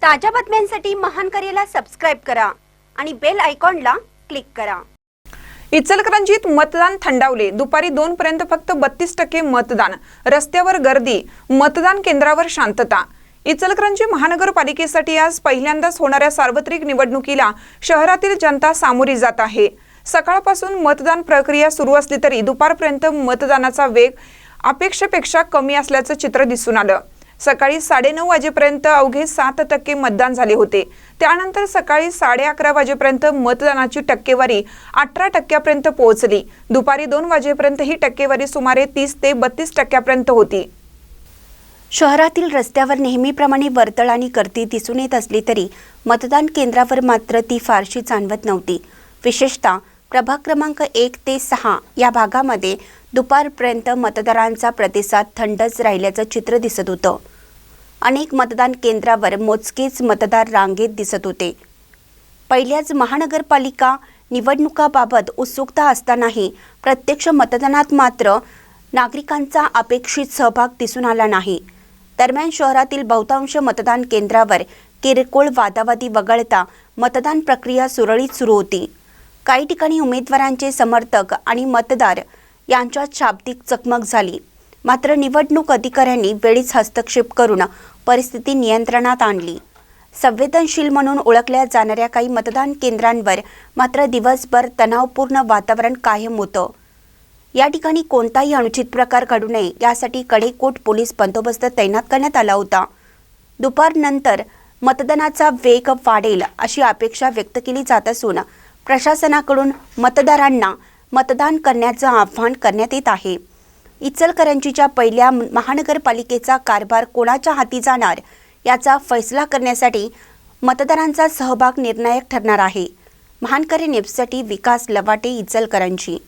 ताज्या बातम्यांसाठी महान करेला सबस्क्राइब करा आणि बेल आयकॉनला क्लिक करा। इचलकरंजीत मतदान थंडावले। दुपारी 2 पर्यंत फक्त 32% मतदान। रस्त्यावर गर्दी, मतदान केंद्रावर शांतता। इचलकरंजी महानगरपालिकेसाठी आज पहिल्यांदाच होणाऱ्या सार्वत्रिक निवडणुकीला शहरातील जनता सामोरी जात आहे। सकाळपासून मतदान प्रक्रिया सुरू असली तरी दुपारपर्यंत मतदानाचा वेग अपेक्षेपेक्षा कमी असल्याचं चित्र दिसून आलं। सकाळी 9:30 वाजेपर्यंत अवघे 7% मतदान झाले होते। त्यानंतर सकाळी 11:30 वाजेपर्यंत मतदानाची टक्केवारी 18% पोहोचली। दुपारी 2 वाजेपर्यंत ही टक्केवारी सुमारे 30 ते 32% होती। शहरातील रस्त्यावर नेहमीप्रमाणे वर्दळ आणि गर्दी दिसून येत असली तरी मतदान केंद्रावर मात्र ती फारशी जाणवत नव्हती। विशेषतः प्रभाग क्रमांक 1 ते 6 या भागामध्ये दुपारपर्यंत मतदारांचा प्रतिसाद थंडच राहिल्याचं चित्र दिसत होतं। अनेक मतदान केंद्रावर मोजकेच मतदार रांगेत दिसत होते। पहिल्याच महानगरपालिका निवडणुकाबाबत उत्सुकता असतानाही प्रत्यक्ष मतदानात मात्र नागरिकांचा अपेक्षित सहभाग दिसून आला नाही। दरम्यान शहरातील बहुतांश मतदान केंद्रावर किरकोळ वादावादी वगळता मतदान प्रक्रिया सुरळीत सुरू होती। काही ठिकाणी उमेदवारांचे समर्थक आणि मतदार यांच्यात शाब्दिक चकमक झाली। मात्र निवडणूक अधिकाऱ्यांनी वेळीच हस्तक्षेप करून परिस्थिती नियंत्रणात आणली। संवेदनशील म्हणून ओळखल्या जाणाऱ्या काही मतदान केंद्रांवर मात्र दिवसभर तणावपूर्ण वातावरण कायम होतं। या ठिकाणी कोणताही अनुचित प्रकार घडू नये यासाठी कडेकोट पोलीस बंदोबस्त तैनात करण्यात आला होता। दुपारनंतर मतदानाचा वेग वाढेल अशी अपेक्षा व्यक्त केली जात असून प्रशासनाकडून मतदारांना मतदान करण्याचं आवाहन करण्यात येत आहे। इचलकरंजीच्या पहिल्या महानगरपालिकेचा कारभार कोणाच्या हाती जाणार याचा फैसला करण्यासाठी मतदारांचा सहभाग निर्णायक ठरणार आहे। महानकरे न्यूजसाठी विकास लवाटे, इचलकरंजी।